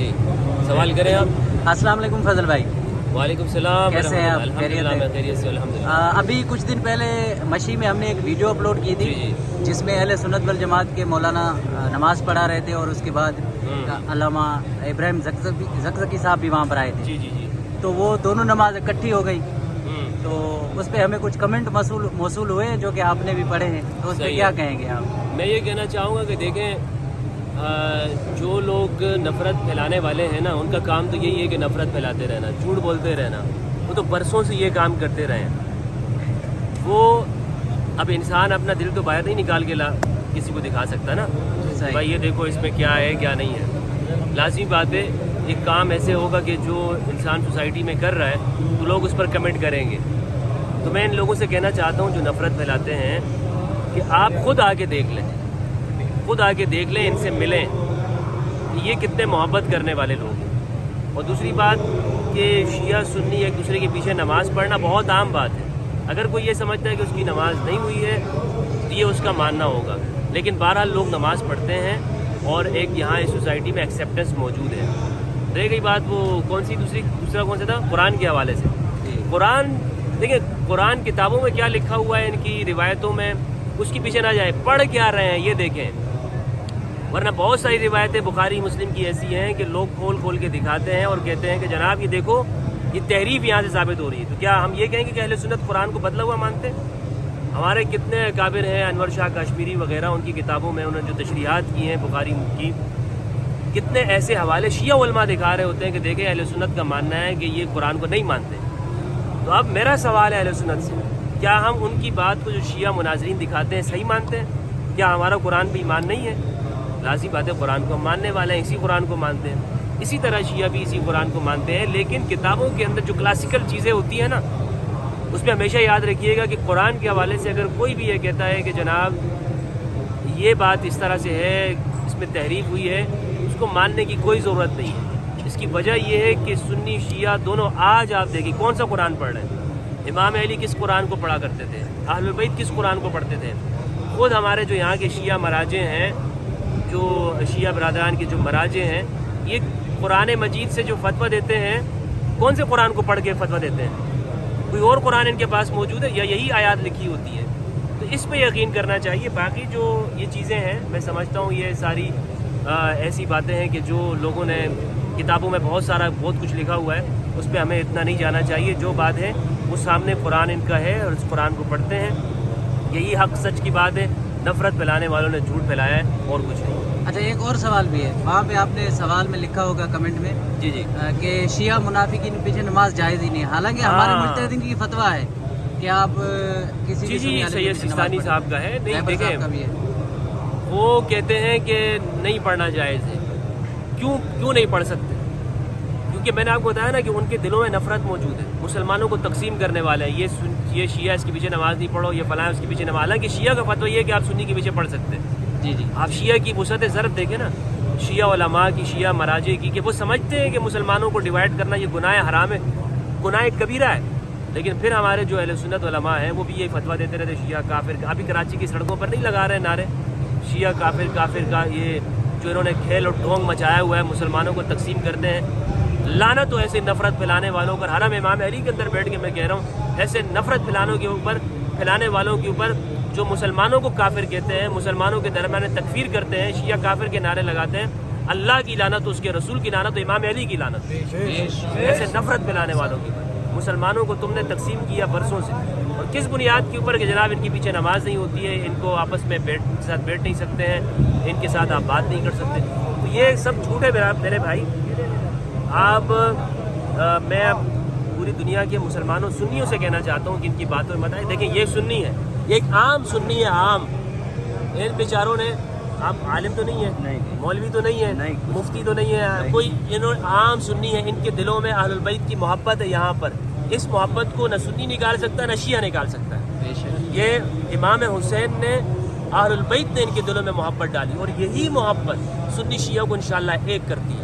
جی سوال کریں آپ. السلام علیکم فضل بھائی. وعلیکم السلام. کیسے ہیں آپ؟ الحمدللہ میں خیریت سے الحمدللہ. ابھی کچھ دن پہلے مشی میں ہم نے ایک ویڈیو اپلوڈ کی تھی جس میں اہل سنت والجماعت کے مولانا نماز پڑھا رہے تھے اور اس کے بعد علامہ ابراہیم زکزکی صاحب بھی وہاں پر آئے تھے. جی جی جی. تو وہ دونوں نماز اکٹھی ہو گئی تو اس پہ ہمیں کچھ کمنٹ موصول ہوئے جو کہ آپ نے بھی پڑھے ہیں, تو اس پہ کیا کہیں گے آپ؟ میں یہ کہنا چاہوں گا کہ دیکھیں جو لوگ نفرت پھیلانے والے ہیں نا ان کا کام تو یہی ہے کہ نفرت پھیلاتے رہنا, جھوٹ بولتے رہنا. وہ تو برسوں سے یہ کام کرتے رہے ہیں. وہ اب انسان اپنا دل تو باہر نہیں نکال کے کسی کو دکھا سکتا نا بھائی یہ دیکھو اس میں کیا ہے کیا نہیں ہے. لازمی بات ہے ایک کام ایسے ہوگا کہ جو انسان سوسائٹی میں کر رہا ہے تو لوگ اس پر کمنٹ کریں گے. تو میں ان لوگوں سے کہنا چاہتا ہوں جو نفرت پھیلاتے ہیں کہ آپ خود آ کے دیکھ لیں, خود آ کے دیکھ لیں, ان سے ملیں کہ یہ کتنے محبت کرنے والے لوگ ہیں. اور دوسری بات کہ شیعہ سنی ایک دوسرے کے پیچھے نماز پڑھنا بہت عام بات ہے. اگر کوئی یہ سمجھتا ہے کہ اس کی نماز نہیں ہوئی ہے تو یہ اس کا ماننا ہوگا, لیکن بہرحال لوگ نماز پڑھتے ہیں اور ایک یہاں اس سوسائٹی میں ایکسیپٹنس موجود ہے. رہ گئی بات وہ کون سی دوسرا کون سا تھا قرآن کے حوالے سے. قرآن دیکھیں قرآن کتابوں میں کیا لکھا ہوا ہے ان کی روایتوں میں اس کے پیچھے نہ جائے, پڑھ کیا رہے ہیں یہ دیکھیں. ورنہ بہت ساری روایتیں بخاری مسلم کی ایسی ہیں کہ لوگ کھول کے دکھاتے ہیں اور کہتے ہیں کہ جناب یہ دیکھو یہ تحریف یہاں سے ثابت ہو رہی ہے. تو کیا ہم یہ کہیں گے کہ اہل سنت قرآن کو بدلا ہوا مانتے ہیں؟ ہمارے کتنے اکابر ہیں, انور شاہ کاشمیری وغیرہ, ان کی کتابوں میں انہوں نے جو تشریحات کی ہیں بخاری کی, کتنے ایسے حوالے شیعہ علماء دکھا رہے ہوتے ہیں کہ دیکھیں اہل سنت کا ماننا ہے کہ یہ قرآن کو نہیں مانتے. تو اب میرا سوال ہے اہل سنت سے, کیا ہم ان کی بات کو جو شیعہ مناظرین دکھاتے ہیں صحیح مانتے ہیں؟ کیا ہمارا قرآن پہ ایمان نہیں ہے؟ لازمی بات ہے قرآن کو ہم ماننے والے ہیں, اسی قرآن کو مانتے ہیں. اسی طرح شیعہ بھی اسی قرآن کو مانتے ہیں, لیکن کتابوں کے اندر جو کلاسیکل چیزیں ہوتی ہیں نا اس میں ہمیشہ یاد رکھیے گا کہ قرآن کے حوالے سے اگر کوئی بھی یہ کہتا ہے کہ جناب یہ بات اس طرح سے ہے, اس میں تحریف ہوئی ہے, اس کو ماننے کی کوئی ضرورت نہیں ہے. اس کی وجہ یہ ہے کہ سنی شیعہ دونوں آج آپ دیکھیں کون سا قرآن پڑھ رہے ہیں. امام علی کس قرآن کو پڑھا کرتے تھے, اہل بیت کس قرآن کو پڑھتے تھے. خود ہمارے جو یہاں کے شیعہ مراجع ہیں, جو شیعہ برادران کے جو مراجع ہیں, یہ قرآن مجید سے جو فتویٰ دیتے ہیں کون سے قرآن کو پڑھ کے فتویٰ دیتے ہیں؟ کوئی اور قرآن ان کے پاس موجود ہے یا یہی آیات لکھی ہوتی ہے؟ تو اس پہ یقین کرنا چاہیے. باقی جو یہ چیزیں ہیں میں سمجھتا ہوں یہ ساری ایسی باتیں ہیں کہ جو لوگوں نے کتابوں میں بہت کچھ لکھا ہوا ہے, اس پہ ہمیں اتنا نہیں جانا چاہیے. جو بات ہے وہ سامنے قرآن ان کا ہے اور اس قرآن کو پڑھتے ہیں, یہی حق سچ کی بات ہے. نفرت پھیلانے والوں نے جھوٹ پھیلایا ہے اور کچھ نہیں. اچھا ایک اور سوال بھی ہے, وہاں پہ آپ نے سوال میں لکھا ہوگا کمنٹ میں جی جی کہ شیعہ منافقین پیچھے نماز جائز ہی نہیں, حالانکہ ہمارے مجتہدین کی فتویٰ ہے کہ آپ کسی جی جی سید سیستانی صاحب کا ہے. نہیں دیکھیں وہ کہتے ہیں کہ نہیں پڑھنا جائز ہے. کیوں نہیں پڑھ سکتے؟ کیونکہ میں نے آپ کو بتایا نا کہ ان کے دلوں میں نفرت موجود ہے, مسلمانوں کو تقسیم کرنے والا ہے. یہ شیعہ اس کے پیچھے نماز نہیں پڑھو, یہ فلاں اس کے پیچھے نماز. حالانکہ شیعہ کا فتویٰ یہ ہے کہ آپ سنی کے پیچھے پڑھ سکتے ہیں. جی جی آپ شیعہ کی وسعت ضرب دیکھیں نا, شیعہ علماء کی, شیعہ مراجع کی, کہ وہ سمجھتے ہیں کہ مسلمانوں کو ڈیوائڈ کرنا یہ گناہ حرام ہے, گناہ کبیرہ ہے. لیکن پھر ہمارے جو اہل سنت علماء ہیں وہ بھی یہ فتویٰ دیتے رہتے شیعہ کافر. ابھی کراچی کی سڑکوں پر نہیں لگا رہے نعرے شیعہ کافر کافر کا, یہ جو انہوں نے کھیل اور ڈھونگ مچایا ہوا ہے مسلمانوں کو تقسیم کرتے ہیں. لعنت ہو ایسے نفرت پھیلانے والوں پر. حرم امام علی کے اندر بیٹھ کے میں کہہ رہا ہوں ایسے نفرت پھیلانے والوں کے اوپر جو مسلمانوں کو کافر کہتے ہیں, مسلمانوں کے درمیان تکفیر کرتے ہیں, شیعہ کافر کے نعرے لگاتے ہیں. اللہ کی لعنت, اس کے رسول کی لعنت, امام علی کی لعنت. ایسے نفرت پھیلانے والوں کے اوپر. مسلمانوں کو تم نے تقسیم کیا برسوں سے, اور کس بنیاد کے اوپر کہ جناب ان کے پیچھے نماز نہیں ہوتی ہے, ان کو آپس میں ساتھ بیٹھ نہیں سکتے ہیں, ان کے ساتھ آپ بات نہیں کر سکتے. تو یہ سب جھوٹ ہے میرے بھائی. آپ میں پوری دنیا کے مسلمانوں سنیوں سے کہنا چاہتا ہوں کہ ان کی باتوں میں بتائیں. دیکھیں یہ سنی ہے, یہ ایک عام سنی ہے, عام. ان بیچاروں نے, آپ عالم تو نہیں ہے, مولوی تو نہیں ہے, مفتی تو نہیں ہے, کوئی عام سنی ہے. ان کے دلوں میں اہل البیت کی محبت ہے. یہاں پر اس محبت کو نہ سنی نکال سکتا نہ شیعہ نکال سکتا ہے. یہ امام حسین نے, اہل البیت نے ان کے دلوں میں محبت ڈالی, اور یہی محبت سنی شیعہ کو انشاءاللہ ایک کرتی ہے.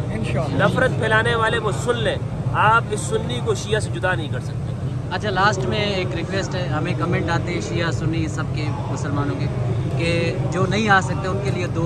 نفرت پھیلانے والے وہ سن لیں, آپ اس سنی کو شیعہ سے جدا نہیں کر سکتے. اچھا لاسٹ میں ایک ریکویسٹ ہے, ہمیں کمنٹ آتے ہیں شیعہ سنی سب کے مسلمانوں کے کہ جو نہیں آ سکتے ان کے لیے 2